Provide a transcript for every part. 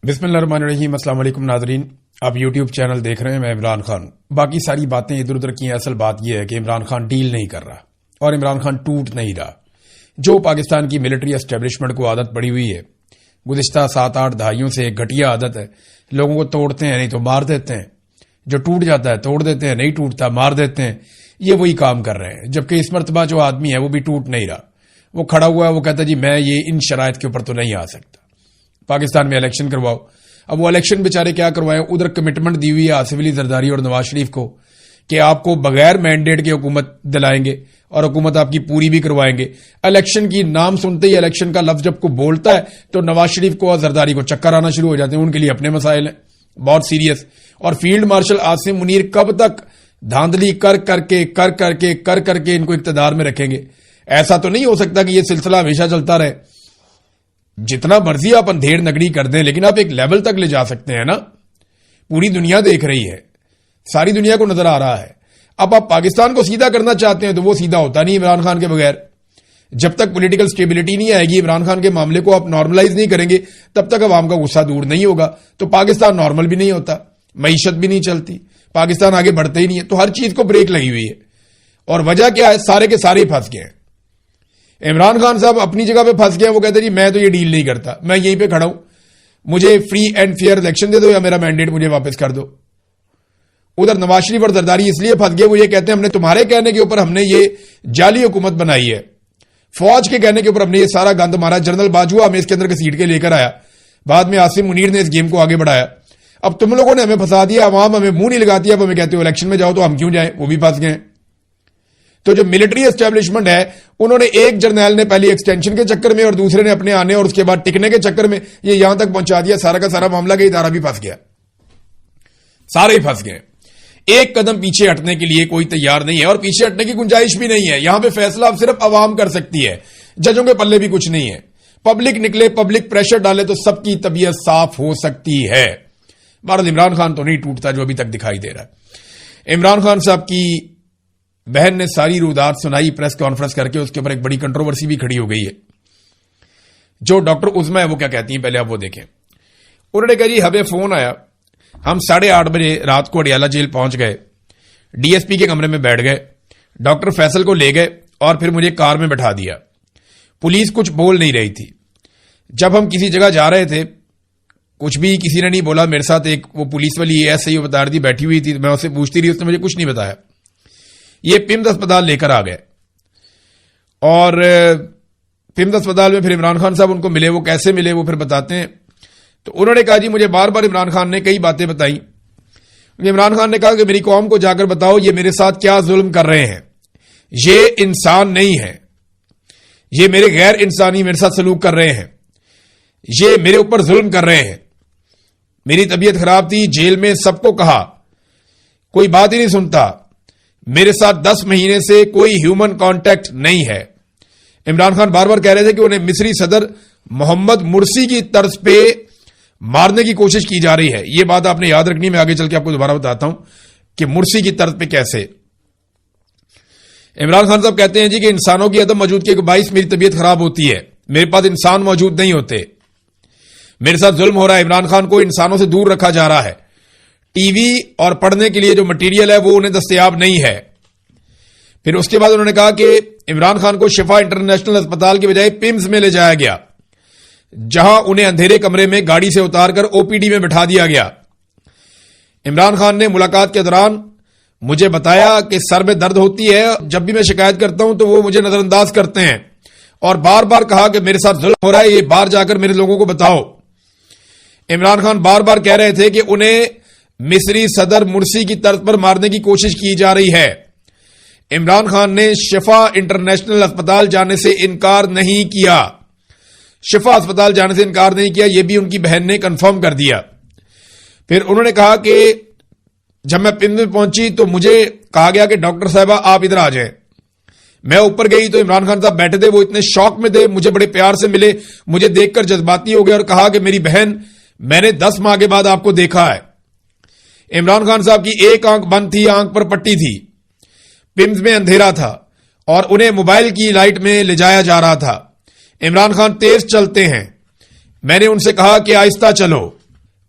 بسم اللہ الرحمن الرحیم۔ السلام علیکم ناظرین، آپ یوٹیوب چینل دیکھ رہے ہیں، میں عمران خان۔ باقی ساری باتیں ادھر ادھر کی ہیں، اصل بات یہ ہے کہ عمران خان ڈیل نہیں کر رہا اور عمران خان ٹوٹ نہیں رہا۔ جو پاکستان کی ملٹری اسٹیبلشمنٹ کو عادت پڑی ہوئی ہے گزشتہ 7-8 دہائیوں سے، ایک گھٹیا عادت ہے، لوگوں کو توڑتے ہیں نہیں تو مار دیتے ہیں، جو ٹوٹ جاتا ہے توڑ دیتے ہیں، نہیں ٹوٹتا مار دیتے ہیں، یہ وہی کام کر رہے ہیں۔ جبکہ اس مرتبہ جو آدمی ہے وہ بھی ٹوٹ نہیں رہا، وہ کھڑا ہوا ہے، وہ کہتا ہے جی میں یہ ان شرائط کے اوپر تو نہیں آ سکتا، پاکستان میں الیکشن کرواؤ۔ اب وہ الیکشن بیچارے کیا کروائیں، ادھر کمٹمنٹ دی ہوئی ہے آصف علی زرداری اور نواز شریف کو کہ آپ کو بغیر مینڈیٹ کے حکومت دلائیں گے اور حکومت آپ کی پوری بھی کروائیں گے۔ الیکشن کی نام سنتے ہی، الیکشن کا لفظ جب کو بولتا ہے تو نواز شریف کو اور زرداری کو چکر آنا شروع ہو جاتے ہیں، ان کے لیے اپنے مسائل ہیں بہت سیریس۔ اور فیلڈ مارشل عاصم منیر کب تک دھاندلی کر کے ان کو اقتدار میں رکھیں گے؟ ایسا تو نہیں ہو سکتا کہ یہ سلسلہ ہمیشہ چلتا رہے۔ جتنا مرضی آپ اندھیر نگری کر دیں لیکن آپ ایک لیول تک لے جا سکتے ہیں نا، پوری دنیا دیکھ رہی ہے، ساری دنیا کو نظر آ رہا ہے۔ اب آپ پاکستان کو سیدھا کرنا چاہتے ہیں تو وہ سیدھا ہوتا نہیں عمران خان کے بغیر۔ جب تک پولیٹیکل سٹیبلٹی نہیں آئے گی، عمران خان کے معاملے کو آپ نارملائز نہیں کریں گے، تب تک عوام کا غصہ دور نہیں ہوگا، تو پاکستان نارمل بھی نہیں ہوتا، معیشت بھی نہیں چلتی، پاکستان آگے بڑھتے ہی نہیں ہے۔ تو ہر چیز کو بریک لگی ہوئی ہے، اور وجہ کیا ہے؟ سارے کے سارے پھنس گئے ہیں۔ عمران خان صاحب اپنی جگہ پہ پھنس گئے، وہ کہتے ہیں جی میں تو یہ ڈیل نہیں کرتا، میں یہیں پہ کھڑا ہوں، مجھے فری اینڈ فیئر الیکشن دے دو یا میرا مینڈیٹ مجھے واپس کر دو۔ ادھر نواز شریف اور زرداری اس لیے پھنس گئے، وہ یہ کہتے ہیں ہم نے تمہارے کہنے کے اوپر ہم نے یہ جعلی حکومت بنائی ہے، فوج کے کہنے کے اوپر ہم نے یہ سارا گند مارا، جنرل باجوہ ہمیں اس کے اندر گھسیٹ کے لے کر آیا، بعد میں عاصم منیر نے اس گیم کو آگے بڑھایا۔ اب تم لوگوں نے ہمیں پھنسا دیا، عوام ہمیں منہ نہیں لگاتی، اب ہمیں کہتے ہو الیکشن میں جاؤ، تو ہم کیوں جائیں؟ وہ بھی پھنس گئے۔ تو جو ملٹری اسٹیبلشمنٹ ہے، انہوں نے ایک جرنیل نے پہلی ایکسٹینشن کے چکر میں اور دوسرے نے اپنے آنے اور اس کے بعد ٹکنے کے چکر میں یہ یہاں تک پہنچا دیا، سارا کا سارا معاملہ کا ادارہ بھی پھنس گیا، سارے ہی پھنس گئے۔ ایک قدم پیچھے ہٹنے کے لیے کوئی تیار نہیں ہے اور پیچھے ہٹنے کی گنجائش بھی نہیں ہے۔ یہاں پہ فیصلہ اب صرف عوام کر سکتی ہے، ججوں کے پلے بھی کچھ نہیں ہے۔ پبلک نکلے، پبلک پریشر ڈالے تو سب کی طبیعت صاف ہو سکتی ہے۔ بہرحال عمران خان تو نہیں ٹوٹتا جو ابھی تک دکھائی دے رہا ہے۔ عمران خان صاحب کی بہن نے ساری رودات سنائی پریس کانفرنس کر کے، اس کے اوپر ایک بڑی کنٹروورسی بھی کھڑی ہو گئی ہے۔ جو ڈاکٹر عظما ہے وہ کیا کہتی ہیں پہلے آپ وہ دیکھیں۔ انہوں نے کہا جی ہمیں فون آیا، ہم 8:30 بجے رات کو اڈیالہ جیل پہنچ گئے، ڈی ایس پی کے کمرے میں بیٹھ گئے، ڈاکٹر فیصل کو لے گئے اور پھر مجھے کار میں بٹھا دیا۔ پولیس کچھ بول نہیں رہی تھی۔ جب ہم کسی جگہ جا رہے تھے کچھ بھی کسی نے نہیں بولا۔ میرے ساتھ ایک وہ پولیس والی ایسے ہی بتا رہی تھی، بیٹھی ہوئی تھی، میں اسے پوچھتی رہی، اس نے مجھے کچھ نہیں بتایا۔ یہ پمز اسپتال لے کر آ گئے اور پمز اسپتال میں پھر عمران خان صاحب ان کو ملے۔ وہ کیسے ملے وہ پھر بتاتے ہیں۔ تو انہوں نے کہا جی مجھے بار بار عمران خان نے کئی باتیں بتائیں۔ عمران خان نے کہا کہ میری قوم کو جا کر بتاؤ یہ میرے ساتھ کیا ظلم کر رہے ہیں، یہ انسان نہیں ہے، یہ میرے غیر انسانی میرے ساتھ سلوک کر رہے ہیں، یہ میرے اوپر ظلم کر رہے ہیں۔ میری طبیعت خراب تھی، جیل میں سب کو کہا، کوئی بات ہی نہیں سنتا، میرے ساتھ 10 مہینے سے کوئی ہیومن کانٹیکٹ نہیں ہے۔ عمران خان بار بار کہہ رہے تھے کہ انہیں مصری صدر محمد مرسی کی طرز پہ مارنے کی کوشش کی جا رہی ہے۔ یہ بات آپ نے یاد رکھنی، میں آگے چل کے آپ کو دوبارہ بتاتا ہوں کہ مرسی کی طرز پہ کیسے۔ عمران خان صاحب کہتے ہیں جی کہ انسانوں کی عدم موجودگی کے باعث میری طبیعت خراب ہوتی ہے، میرے پاس انسان موجود نہیں ہوتے، میرے ساتھ ظلم ہو رہا ہے، عمران خان کو انسانوں سے دور رکھا جا رہا ہے، ٹی وی اور پڑھنے کے لیے جو مٹیریل ہے وہ انہیں دستیاب نہیں ہے۔ پھر اس کے بعد انہوں نے کہا کہ عمران خان کو شفا انٹرنیشنل اسپتال کی بجائے پمز میں لے جایا گیا، جہاں انہیں اندھیرے کمرے میں گاڑی سے اتار کر او پی ڈی میں بٹھا دیا گیا۔ عمران خان نے ملاقات کے دوران مجھے بتایا کہ سر میں درد ہوتی ہے، جب بھی میں شکایت کرتا ہوں تو وہ مجھے نظر انداز کرتے ہیں، اور بار بار کہا کہ میرے ساتھ ظلم ہو رہا ہے، یہ باہر جا کر میرے لوگوں کو بتاؤ۔ عمران خان بار بار کہہ رہے تھے کہ انہیں مصری صدر مرسی کی طرز پر مارنے کی کوشش کی جا رہی ہے۔ عمران خان نے شفا انٹرنیشنل اسپتال جانے سے انکار نہیں کیا، شفا اسپتال جانے سے انکار نہیں کیا، یہ بھی ان کی بہن نے کنفرم کر دیا۔ پھر انہوں نے کہا کہ جب میں پنڈ میں پہنچی تو مجھے کہا گیا کہ ڈاکٹر صاحبہ آپ ادھر آ جائیں۔ میں اوپر گئی تو عمران خان صاحب بیٹھے تھے، وہ اتنے شوق میں تھے، مجھے بڑے پیار سے ملے، مجھے دیکھ کر جذباتی ہو گئے اور کہا کہ میری بہن میں نے 10 ماہ کے بعد آپ کو دیکھا ہے۔ عمران خان صاحب کی ایک آنکھ بند تھی، آنکھ پر پٹی تھی، پمز میں اندھیرا تھا اور انہیں موبائل کی لائٹ میں لے جایا جا رہا تھا۔ عمران خان تیز چلتے ہیں، میں نے ان سے کہا کہ آہستہ چلو،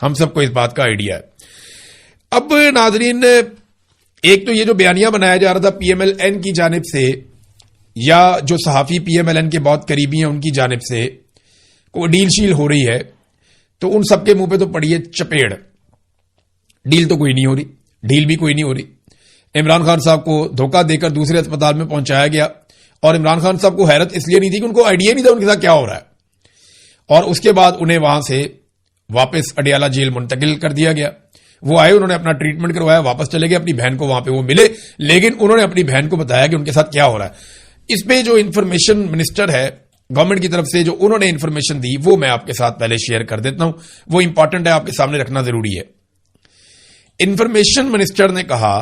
ہم سب کو اس بات کا آئیڈیا ہے. اب ناظرین، ایک تو یہ جو بیانیہ بنایا جا رہا تھا پی ایم ایل این کی جانب سے یا جو صحافی پی ایم ایل این کے بہت قریبی ہیں ان کی جانب سے کوئی ڈیل شیل ہو رہی ہے، تو ان سب کے منہ پہ تو پڑی ہے چپیڑ. ڈیل تو کوئی نہیں ہو رہی، ڈیل بھی کوئی نہیں ہو رہی. عمران خان صاحب کو دھوکہ دے کر دوسرے اسپتال میں پہنچایا گیا، اور عمران خان صاحب کو حیرت اس لیے نہیں تھی کہ ان کو آئیڈیا نہیں تھا ان کے ساتھ کیا ہو رہا ہے، اور اس کے بعد انہیں وہاں سے واپس اڈیالہ جیل منتقل کر دیا گیا. وہ آئے، انہوں نے اپنا ٹریٹمنٹ کروایا، واپس چلے گئے. اپنی بہن کو وہاں پہ وہ ملے، لیکن انہوں نے اپنی بہن کو بتایا کہ ان کے ساتھ کیا ہو رہا ہے. اس پہ جو انفارمیشن منسٹر ہے گورنمنٹ کی طرف سے جو انہوں نے انفارمیشن دی وہ میں آپ کے ساتھ پہلے شیئر کر دیتا ہوں، وہ امپورٹنٹ ہے، آپ کے سامنے رکھنا ضروری ہے. انفارمیشن منسٹر نے کہا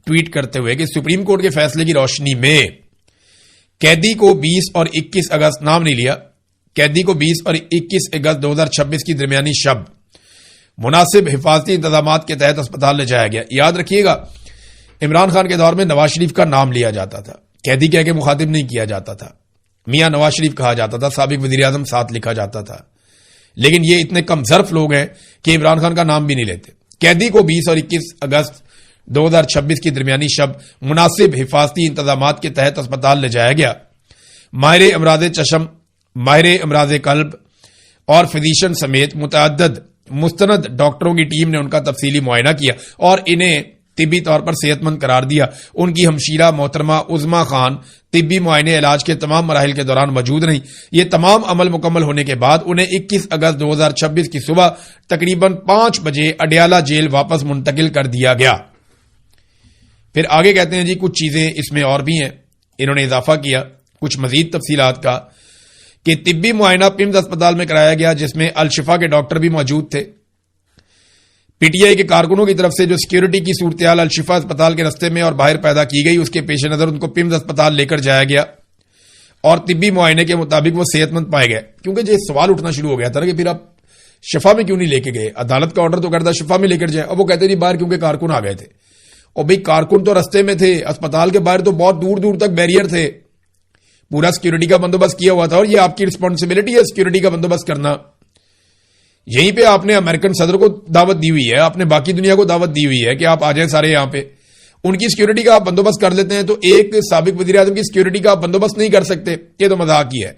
ٹویٹ کرتے ہوئے کہ سپریم کورٹ کے فیصلے کی روشنی میں قیدی کو 20 اور 21 اگست نام نہیں لیا، قیدی کو 20 اور 21 اگست 2026 کی درمیانی شب مناسب حفاظتی انتظامات کے تحت اسپتال لے جایا گیا. یاد رکھیے گا عمران خان کے دور میں نواز شریف کا نام لیا جاتا تھا، قیدی کہہ کے مخاطب نہیں کیا جاتا تھا، میاں نواز شریف کہا جاتا تھا، سابق وزیر اعظم ساتھ لکھا جاتا تھا. لیکن یہ اتنے کم ظرف لوگ ہیں کہ عمران خان کا نام بھی نہیں لیتے. قیدی کو 20 اور 21 اگست 2026 کی درمیانی شب مناسب حفاظتی انتظامات کے تحت اسپتال لے جایا گیا. ماہر امراض چشم، ماہر امراض قلب اور فزیشین سمیت متعدد مستند ڈاکٹروں کی ٹیم نے ان کا تفصیلی معائنہ کیا اور انہیں طبی طور پر صحت مند قرار دیا. ان کی ہمشیرہ محترمہ عظما خان طبی معائنے علاج کے تمام مراحل کے دوران موجود رہیں. یہ تمام عمل مکمل ہونے کے بعد انہیں 21 اگست 2026 کی صبح تقریباً 5 بجے اڈیالہ جیل واپس منتقل کر دیا گیا. پھر آگے کہتے ہیں جی کچھ چیزیں اس میں اور بھی ہیں. انہوں نے اضافہ کیا کچھ مزید تفصیلات کا کہ طبی معائنہ پیمز اسپتال میں کرایا گیا جس میں الشفا کے ڈاکٹر بھی موجود تھے. پی ٹی آئی کے کارکنوں کی طرف سے جو سیکیورٹی کی صورتحال الشفا اسپتال کے رستے میں اور باہر پیدا کی گئی اس کے پیش نظر ان کو پیمز اسپتال لے کر جایا گیا اور طبی معائنے کے مطابق وہ صحت مند پائے گئے. کیونکہ یہ سوال اٹھنا شروع ہو گیا تھا کہ پھر آپ شفا میں کیوں نہیں لے کے گئے؟ عدالت کا آرڈر تو کرتا شفا میں لے کر جائیں. اب وہ کہتے نہیں باہر کیونکہ کارکن آ گئے تھے. اور بھئی کارکن تو رستے میں تھے، اسپتال کے باہر تو بہت دور دور تک بیریئر تھے، پورا سیکیورٹی کا بندوبست کیا ہوا تھا اور یہ آپ کی رسپانسبلٹی ہے سیکیورٹی کا بندوبست کرنا. یہیں پہ آپ نے امریکن صدر کو دعوت دی ہوئی ہے، آپ نے باقی دنیا کو دعوت دی ہوئی ہے کہ آپ آ جائیں سارے یہاں پہ. ان کی سیکیورٹی کا آپ بندوبست کر لیتے ہیں تو ایک سابق وزیر اعظم کی سیکیورٹی کا آپ بندوبست نہیں کر سکتے. یہ تو مذاق ہی ہے.